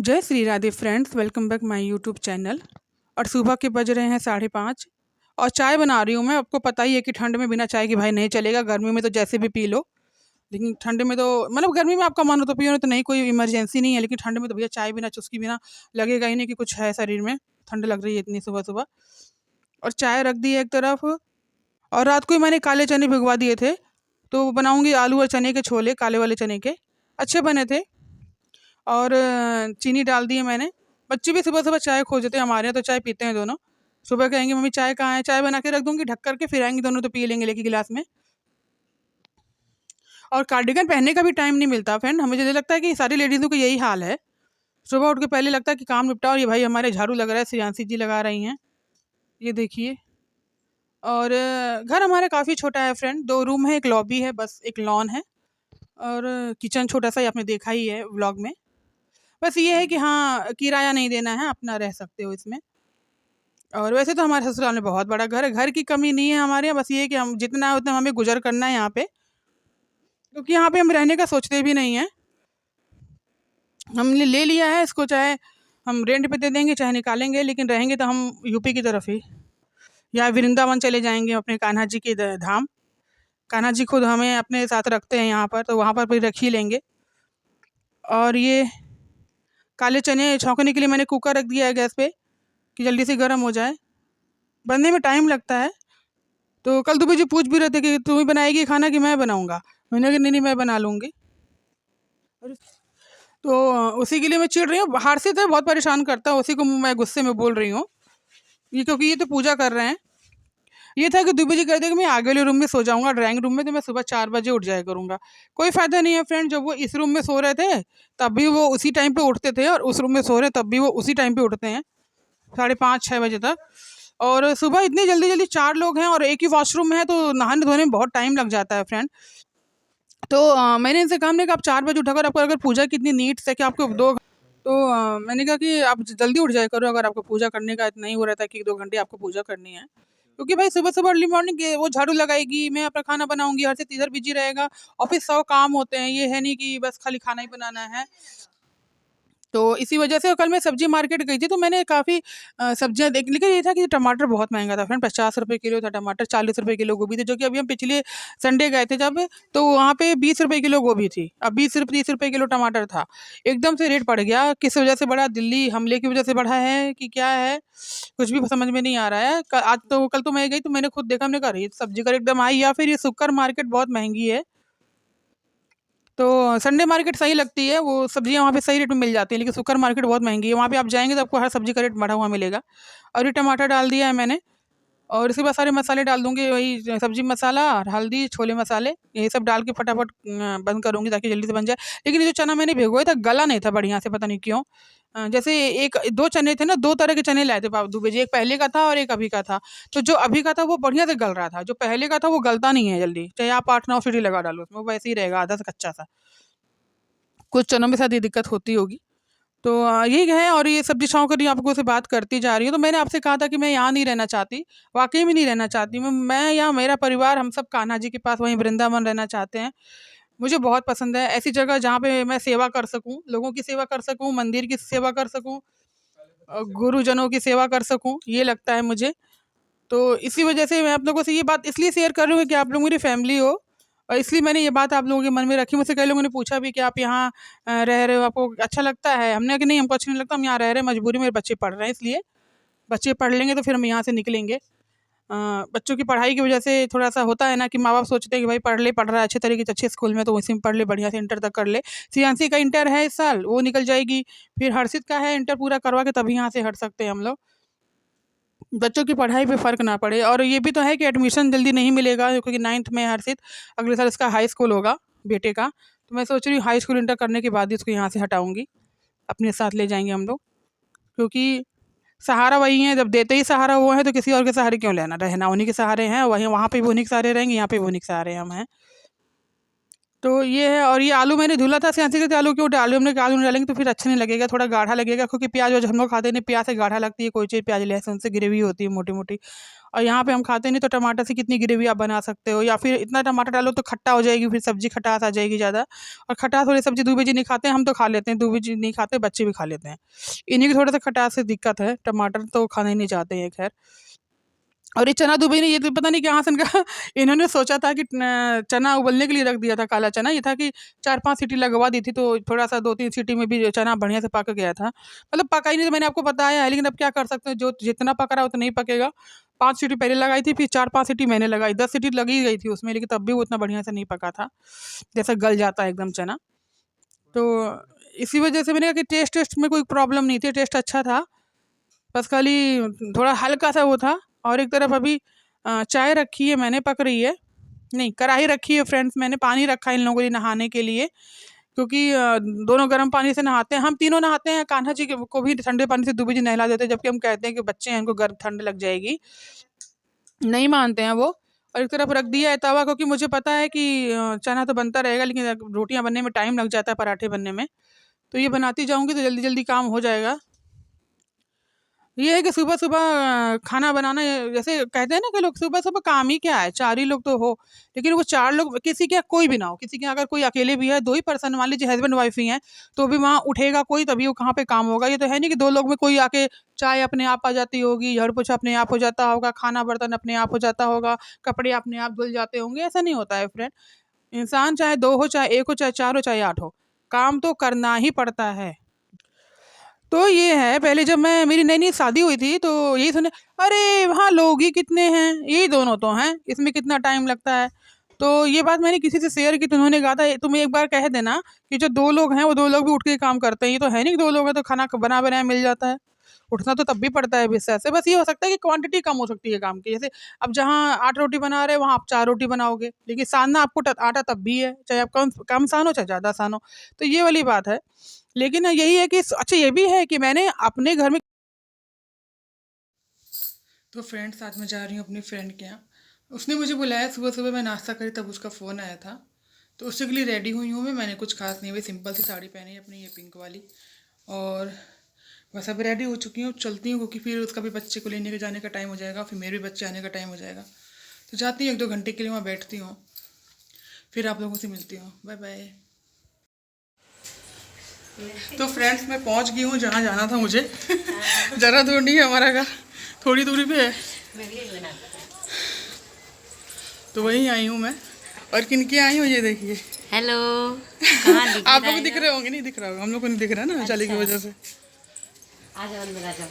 जय Shri Radhe friends, welcome back my YouTube channel. और सुबह के बज रहे हैं 5:30 और चाय बना रही हूँ मैं। आपको पता ही है कि ठंड में बिना चाय के भाई नहीं चलेगा। गर्मी में तो जैसे भी पी लो, लेकिन ठंड में तो मतलब गर्मी में आपका मन हो तो पियो, नहीं तो नहीं, कोई इमरजेंसी नहीं है। लेकिन ठंड में तो भैया चाय बिना चुस्की बिना लगेगा ही नहीं कि कुछ है शरीर में। ठंड लग रही है इतनी सुबह सुबह। और चाय रख दी है एक तरफ। और रात को ही मैंने काले चने भिगवा दिए थे, तो बनाऊंगी आलू और चने के छोले, काले वाले चने के। अच्छे बने थे। और चीनी डाल दी है मैंने। बच्चे भी सुबह सुबह चाय खोजते हैं, हमारे यहाँ तो चाय पीते हैं दोनों। सुबह कहेंगे मम्मी चाय कहाँ है, चाय बना के रख दूंगी ढक करके, फिर आएंगे दोनों तो पी लेंगे लेके गिलास में। और कार्डिगन पहनने का भी टाइम नहीं मिलता फ्रेंड। हमें मुझे लगता है कि सारी लेडीज़ों का यही हाल है। सुबह उठ के पहले लगता है कि काम निपटाओ। ये भाई हमारे झाड़ू लग रहा है, श्रेयांशी जी लगा रही हैं, ये देखिए। और घर हमारा काफ़ी छोटा है फ्रेंड। 2 रूम है, एक लॉबी है, बस एक लॉन है। और किचन छोटा सा ही आपने देखा ही है व्लॉग में। बस ये है कि हाँ, किराया नहीं देना है, अपना रह सकते हो इसमें। और वैसे तो हमारे ससुराल में बहुत बड़ा घर है, घर की कमी नहीं है हमारे यहाँ। बस ये है कि हम जितना है उतना हमें गुजर करना है यहाँ पे, क्योंकि यहाँ पे हम रहने का सोचते भी नहीं हैं। हमने ले लिया है इसको, चाहे हम रेंट पे दे देंगे चाहे निकालेंगे, लेकिन रहेंगे तो हम यूपी की तरफ ही, या वृंदावन चले जाएंगे अपने कान्हा जी के धाम। कान्हा जी खुद हमें अपने साथ रखते हैं यहाँ पर, तो वहाँ पर भी रख ही लेंगे। और ये काले चने छौंकने के लिए मैंने कुकर रख दिया है गैस पे कि जल्दी से गर्म हो जाए। बनने में टाइम लगता है। तो कल दुबे जी पूछ भी रहे थे कि तू ही बनाएगी खाना कि मैं बनाऊंगा। मैंने कहा नहीं नहीं, मैं बना लूँगी। तो उसी के लिए मैं चिढ़ रही हूँ। बाहर से तो बहुत परेशान करता है, उसी को मैं गुस्से में बोल रही हूँ। ये क्योंकि ये तो पूजा कर रहे हैं। ये था कि दुबे जी कहते कि मैं आगे वाले रूम में सो जाऊंगा, ड्राइंग रूम में, तो मैं सुबह 4 बजे उठ जाया करूंगा। कोई फायदा नहीं है फ्रेंड। जब वो इस रूम में सो रहे थे तब भी वो उसी टाइम पे उठते थे, और उस रूम में सो रहे तब भी वो उसी टाइम पे उठते हैं, 5:30-6 बजे तक। और सुबह इतनी जल्दी जल्दी 4 लोग हैं और एक ही वॉशरूम है, तो नहाने धोने में बहुत टाइम लग जाता है फ्रेंड। तो मैंने इनसे कहा, हमने कहा आप 4 बजे उठा कर, आपको अगर पूजा कितनी नीड्स है कि आपको 2, तो मैंने कहा कि आप जल्दी उठ जाया करो अगर आपको पूजा करने का इतना ही हो रहा था कि 2 घंटे आपको पूजा करनी है। क्योंकि भाई सुबह सुबह अर्ली मॉर्निंग वो झाड़ू लगाएगी, मैं अपना खाना बनाऊंगी, हर चीज़ इधर बिजी रहेगा। ऑफिस 100 काम होते हैं, ये है नहीं कि बस खाली खाना ही बनाना है। तो इसी वजह से कल मैं सब्जी मार्केट गई थी, तो मैंने काफ़ी सब्जियां देख, लेकिन ये था कि टमाटर बहुत महंगा था फ्रेंड। 50 रुपये किलो था टमाटर, 40 रुपये किलो गोभी थी, जो कि अभी हम पिछले संडे गए थे जब, तो वहाँ पे 20 रुपये किलो गोभी थी। अब 20-30 रुपये किलो टमाटर था। एकदम से रेट बढ़ गया। किस वजह से बढ़ा? दिल्ली हमले की वजह से बढ़ा है कि क्या है, कुछ भी समझ में नहीं आ रहा है। आज तो कल तो मैं गई तो मैंने खुद देखा, हमने कहा ये सब्जी का एकदम हाई, या फिर ये सुपर मार्केट बहुत महंगी है। तो संडे मार्केट सही लगती है, वो सब्जियाँ वहाँ पे सही रेट में मिल जाती हैं, लेकिन सुपर मार्केट बहुत महंगी है। वहाँ पे आप जाएंगे तो आपको हर सब्जी का रेट बढ़ा हुआ मिलेगा। और ये टमाटर डाल दिया है मैंने। और इसके बाद सारे मसाले डाल दूंगी, वही सब्जी मसाला और हल्दी, छोले मसाले, यही सब डाल के फटाफट बंद करूँगी ताकि जल्दी से बन जाए। लेकिन ये जो चना मैंने भिगोया था गला नहीं था बढ़िया से, पता नहीं क्यों। जैसे एक 2 चने थे ना, 2 तरह के चने लाए थे दुबे जी, एक पहले का था और एक अभी का था। तो जो अभी का था वो बढ़िया से गल रहा था, जो पहले का था वो गलता नहीं है जल्दी, चाहे आप 8-9 सीटी लगा डालो उसमें, वो वैसे ही रहेगा आधा से कच्चा सा। कुछ चनों में शायद ये दिक्कत होती होगी। तो यही है। और ये सब्जी छौंकनी आपको से बात करती जा रही हूँ, तो मैंने आपसे कहा था कि मैं यहाँ नहीं रहना चाहती। वाक़ई में नहीं रहना चाहती मैं यहाँ, मेरा परिवार, हम सब कान्हा जी के पास वहीं वृंदावन रहना चाहते हैं। मुझे बहुत पसंद है ऐसी जगह जहाँ पे मैं सेवा कर सकूँ, लोगों की सेवा कर सकूँ, मंदिर की सेवा कर सकूँ, गुरुजनों की सेवा कर सकूँ, ये लगता है मुझे। तो इसी वजह से मैं आप लोगों से ये बात इसलिए शेयर कर रही हूँ कि आप लोग मेरी फैमिली हो, और इसलिए मैंने ये बात आप लोगों के मन में रखी। मुझसे कई लोगों ने पूछा भी कि आप यहाँ रह रहे हो, आपको अच्छा लगता है? हमने कहा कि नहीं, हमको अच्छा नहीं लगता, हम यहाँ रह रहे हैं मजबूरी, मेरे बच्चे पढ़ रहे हैं इसलिए। बच्चे पढ़ लेंगे तो फिर हम यहाँ से निकलेंगे। बच्चों की पढ़ाई की वजह से थोड़ा सा होता है ना कि माँ बाप सोचते हैं कि भाई पढ़ रहा है अच्छे तरीके से अच्छे स्कूल में, तो वैसे में पढ़ ले, बढ़िया से इंटर तक कर ले। सियांसी का इंटर है इस साल, वो निकल जाएगी। फिर हर्षित का है, इंटर पूरा करवा के तभी यहाँ से हट सकते हैं हम लोग, बच्चों की पढ़ाई पे फ़र्क ना पड़े। और ये भी तो है कि एडमिशन जल्दी नहीं मिलेगा, क्योंकि 9th में है हर्षित, अगले साल इसका हाई स्कूल होगा बेटे का। तो मैं सोच रही हूँ हाई स्कूल इंटर करने के बाद ही इसको यहाँ से हटाऊँगी, अपने साथ ले जाएंगे हम लोग। क्योंकि सहारा वही है, जब देते ही सहारा वो है तो किसी और के सहारे क्यों लेना, रहना उन्हीं के सहारे हैं, वहीं वहाँ पे भी उन्हीं के सहारे रहेंगे, यहाँ पे भी उन्हीं के सहारे हम हैं। तो ये है। और ये आलू मैंने धुला था सियांसी के आलू, क्यों आलू हमने आलू नहीं डालेंगे तो फिर अच्छा नहीं लगेगा, थोड़ा गाढ़ा लगेगा, क्योंकि प्याज वज हम लोग खाते नहीं, प्याज से गाढ़ा लगती है कोई चीज़, प्याज लहसुन से ग्रेवी होती है मोटी मोटी। और यहाँ पे हम खाते नहीं, तो टमाटर से कितनी ग्रेवी आप बना सकते हो, या फिर इतना टमाटर डालो तो खट्टा हो जाएगी, फिर सब्जी खटास आ जाएगी ज़्यादा। और खटास वाली सब्जी दूबे जी नहीं खाते, हम तो खा लेते हैं, दूबे जी नहीं खाते, बच्चे भी खा लेते हैं। इन्हीं की थोड़ा सा खटास से दिक्कत है, टमाटर तो खाना ही नहीं चाहते हैं खैर। और ये चना दुबे ने ये तो पता नहीं कहाँ से इनका इन्होंने सोचा था कि चना उबलने के लिए रख दिया था, काला चना। ये था कि 4-5 सीटी लगवा दी थी, तो थोड़ा-सा 2-3 सीटी में भी चना बढ़िया से पक गया था। मतलब पका ही नहीं, तो मैंने आपको बताया है, लेकिन अब क्या कर सकते हैं, जो जितना पक रहा है उतना ही पकेगा। 5 सीटी पहले लगाई थी, फिर 4-5 सीटी मैंने लगाई, 10 सीटी लगी ही गई थी उसमें, लेकिन तब भी वो उतना बढ़िया से नहीं पका था, जैसे गल जाता है एकदम चना। तो इसी वजह से मैंने कहा कि टेस्ट में कोई प्रॉब्लम नहीं थी, टेस्ट अच्छा था। बस खाली थोड़ा हल्का-सा वो था। और एक तरफ अभी चाय रखी है मैंने, पक रही है। नहीं, कढ़ाई रखी है फ्रेंड्स मैंने, पानी रखा है इन लोगों के लिए नहाने के लिए, क्योंकि दोनों गर्म पानी से नहाते हैं। हम तीनों नहाते हैं, कान्हा जी के को भी ठंडे पानी से दुबे जी नहला देते हैं, जबकि हम कहते हैं कि बच्चे हैं, इनको गर्म ठंड लग जाएगी। नहीं मानते हैं वो। और एक तरफ रख दिया है तवा, क्योंकि मुझे पता है कि चना तो बनता रहेगा, लेकिन रोटियाँ बनने में टाइम लग जाता है, पराठे बनने में। तो ये बनाती जाऊँगी तो जल्दी-जल्दी काम हो जाएगा। ये है कि सुबह-सुबह खाना बनाना, जैसे कहते हैं ना कि लोग सुबह-सुबह काम ही क्या है, 4 ही लोग तो हो, लेकिन वो 4 लोग किसी के कोई भी ना हो, किसी के अगर कोई अकेले भी है, 2 ही पर्सन मान लीजिए हस्बैंड वाइफ ही हैं, तो भी वहाँ उठेगा कोई तभी वो कहाँ पे काम होगा। ये तो है नहीं कि 2 लोग में कोई आके चाय अपने आप आ जाती होगी, झाड़ू-पोछा अपने आप हो जाता होगा, खाना-बर्तन अपने आप हो जाता होगा, कपड़े अपने आप धुल जाते होंगे, ऐसा नहीं होता है फ्रेंड। इंसान चाहे 2 हो, चाहे 1 हो, चाहे 4 हो, चाहे 8 हो, काम तो करना ही पड़ता है। तो ये है, पहले जब मैं मेरी नई-नई शादी हुई थी तो यही सुने, "अरे! वहाँ लोग ही कितने हैं, यही दोनों तो हैं, इसमें कितना टाइम लगता है।" तो ये बात मैंने किसी से शेयर की तो उन्होंने कहा था, "तुम एक बार कह देना कि जो 2 लोग हैं, वो 2 लोग भी उठ के काम करते हैं। ये तो है नहीं कि 2 लोग हैं तो खाना बना-बनाया मिल जाता है। उठना तो तब भी पड़ता है बिस्तर से। बस ये हो सकता है कि क्वांटिटी कम हो सकती है काम की। जैसे अब जहाँ 8 रोटी बना रहे हैं, वहाँ आप 4 रोटी बनाओगे, लेकिन सानना आपको आटा तब भी है, चाहे आप कम कम सानो, चाहे ज़्यादा सानो। तो ये वाली बात है। लेकिन यही है कि अच्छा ये भी है कि मैंने अपने घर में, तो फ्रेंड्स आज मैं जा रही हूँ अपनी फ्रेंड के यहाँ। उसने मुझे बुलाया, सुबह-सुबह मैं नाश्ता करी तब उसका फ़ोन आया था। तो उसी के लिए रेडी हुई हूँ मैं, मैंने कुछ ख़ास नहीं, वही सिंपल सी साड़ी पहनी है अपनी, ये पिंक वाली। और बस अब रेडी हो चुकी हूँ, चलती हूँ, क्योंकि फिर उसका भी बच्चे को लेने के जाने का टाइम हो जाएगा, फिर मेरे भी बच्चे आने का टाइम हो जाएगा। तो जाती हूँ, 1-2 घंटे के लिए वहाँ बैठती हूँ, फिर आप लोगों से मिलती हूँ। Bye bye. तो फ्रेंड्स मैं पहुँच गई हूँ जहाँ जाना था मुझे। ज़रा दूर नहीं है हमारा घर, थोड़ी दूरी पे है। तो वहीं आई हूँ मैं। और किनके आई हूँ ये देखिए। हेलो। आप लोग दिख रहे होंगे, नहीं दिख रहा होगा, हम लोग को नहीं दिख रहा ना, जाली की वजह से। आ जाओ अंदर आ जाओ।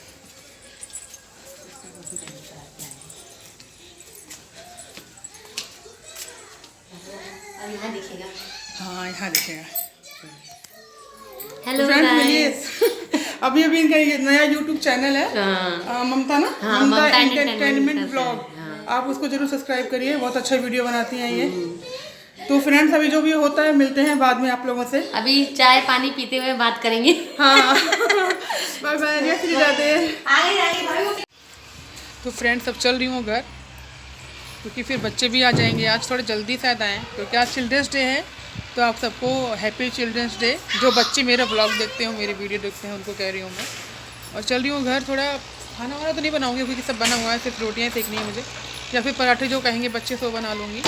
और यहाँ दिखेगा। हाँ यहाँ दिखेगा। हेलो फ्रेंड्स मिलिए। अभी अभी इनका ये नया यूट्यूब चैनल है, ममता ना, हाँ, ममता ममता एंटरटेनमेंट ब्लॉग। आप उसको जरूर सब्सक्राइब करिए, बहुत अच्छा वीडियो बनाती हैं ये। तो फ्रेंड्स अभी जो भी होता है मिलते हैं बाद में आप लोगों से। अभी चाय पानी पीते हुए बात करेंगे। हाँ। बाय बाय, जय श्री राधे। तो फ्रेंड्स अब चल रही हूँ घर, क्योंकि फिर बच्चे भी आ जाएंगे। आज थोड़ा जल्दी शायद आएँ, क्योंकि आज चिल्ड्रंस डे है। तो आप सबको हैप्पी चिल्ड्रंस डे। जो बच्चे मेरा ब्लॉग देखते हो, मेरी वीडियो देखते हैं, उनको कह रही हूँ मैं। और चल रही हूँ घर, थोड़ा खाना वाना तो नहीं बनाऊँगी, क्योंकि सब बना हुआ है, सिर्फ रोटियाँ सेकनी है मुझे, या फिर पराठे जो कहेंगे बच्चे सो बना लूँगी।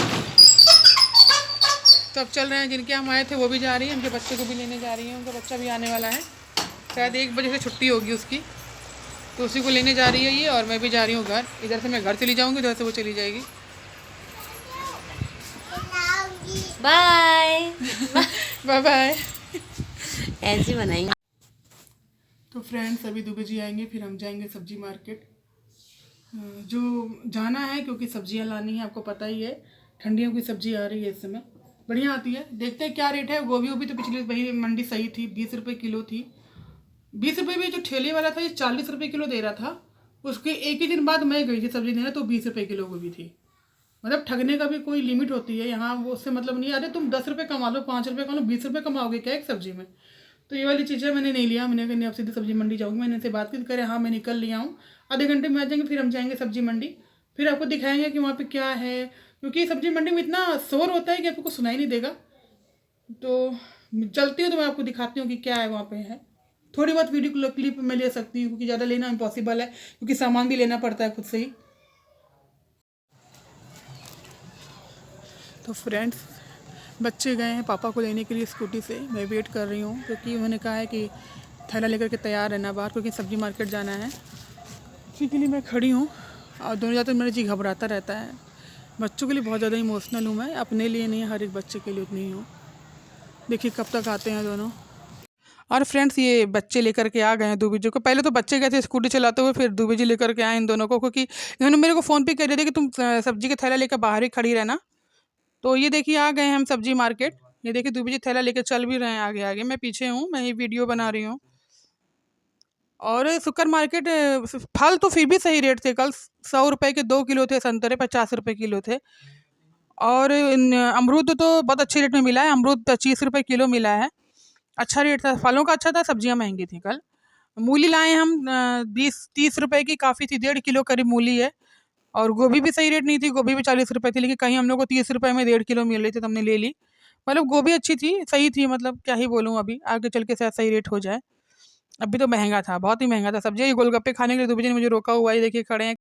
तो अब चल रहे हैं, जिनके हम आए थे वो भी जा रही है, उनके बच्चे को भी लेने जा रही है, उनका बच्चा भी आने वाला है, शायद 1 बजे से छुट्टी होगी उसकी, तो उसी को लेने जा रही है ये। और मैं भी जा रही हूँ घर, इधर से मैं घर चली जाऊँगी, उधर से वो चली जाएगी। Bye bye bye. ऐसे बनाएंगे। तो फ्रेंड्स अभी 2 बजे आएंगे, फिर हम जाएंगे सब्जी मार्केट, जो जाना है, क्योंकि सब्जियां लानी है। आपको पता ही है ठंडियों की सब्जी आ रही है इस समय, बढ़िया आती है। देखते हैं क्या रेट है। गोभी वोभी तो पिछली वही मंडी सही थी, 20 रुपये किलो थी। 20 रुपये भी जो ठेले वाला था ये 40 रुपये किलो दे रहा था। उसके एक ही दिन बाद मैं गई थी सब्जी देने, तो 20 रुपये किलो गोभी थी। मतलब ठगने का भी कोई लिमिट होती है यहाँ, वो उससे मतलब नहीं। अरे तुम 10 रुपये कमा लो, 5 रुपये कमा लो, 20 रुपये कमाओगे क्या एक सब्जी में। तो ये वाली चीज़ें मैंने नहीं लिया। मैंने कहा अब सीधे सब्जी मंडी जाऊँगी। मैंने इनसे बात की, करे हाँ मैं निकल लिया हूँ, आधे घंटे में आ जाएंगे। फिर हम जाएंगे सब्जी मंडी, फिर आपको दिखाएंगे कि वहाँ पे क्या है, क्योंकि सब्जी मंडी में इतना शोर होता है कि आपको कुछ सुनाई नहीं देगा। तो चलती हूँ तो मैं आपको दिखाती हूँ कि क्या है वहाँ पे है। थोड़ी बहुत वीडियो क्लिप मैं ले सकती हूँ क्योंकि ज़्यादा लेना इम्पॉसिबल है, क्योंकि सामान भी लेना पड़ता है खुद से ही। तो फ्रेंड्स, बच्चे गए हैं पापा को लेने के लिए स्कूटी से। मैं वेट कर रही हूँ क्योंकि उन्होंने कहा है कि थैला लेकर के तैयार रहना बाहर, क्योंकि सब्जी मार्केट जाना है। इसी के लिए मैं खड़ी हूँ और दोनों जाते मेरा जी घबराता रहता है। बच्चों के लिए बहुत ज़्यादा इमोशनल हूँ मैं, अपने लिए नहीं, हर एक बच्चे के लिए उतनी ही हूँ। देखिए कब तक आते हैं दोनों। और फ्रेंड्स, ये बच्चे लेकर के आ गए हैं दूबी जी को। पहले तो बच्चे गए थे स्कूटी चलाते हुए, फिर दूबी जी लेकर के आए इन दोनों को, क्योंकि इन्होंने मेरे को फ़ोन पे कह रहे थे कि तुम सब्जी का थैला लेकर बाहर ही खड़ी रहना। तो ये देखिए आ गए हैं हम सब्जी मार्केट। ये देखिए दूबी जी थैला लेकर चल भी रहे हैं आगे आगे, मैं पीछे हूँ, मैं ये वीडियो बना रही हूँ। और सुपर मार्केट फल तो फिर भी सही रेट थे कल। 100 रुपए के 2 किलो थे संतरे, 50 रुपए किलो थे। और अमरूद तो बहुत अच्छे रेट में मिला है, अमरूद 25 रुपए किलो मिला है। अच्छा रेट था, फलों का अच्छा था, सब्जियां महंगी थी कल। मूली लाए हम 20-30 रुपए की, काफ़ी थी, 1.5 किलो करीब मूली है। और गोभी भी सही रेट नहीं थी, गोभी भी 40 रुपए थी, लेकिन कहीं हम लोग को 30 रुपए में 1.5 किलो मिल रही थी तो हमने ले ली। मतलब गोभी अच्छी थी, सही थी, मतलब क्या ही बोलूँ, अभी आगे चल के शायद सही रेट हो जाए। अभी तो महंगा था, बहुत ही महंगा था सब्जी। ये गोलगप्पे खाने के लिए दूबी जी ने मुझे रोका हुआ है, ये देखिए खड़े हैं।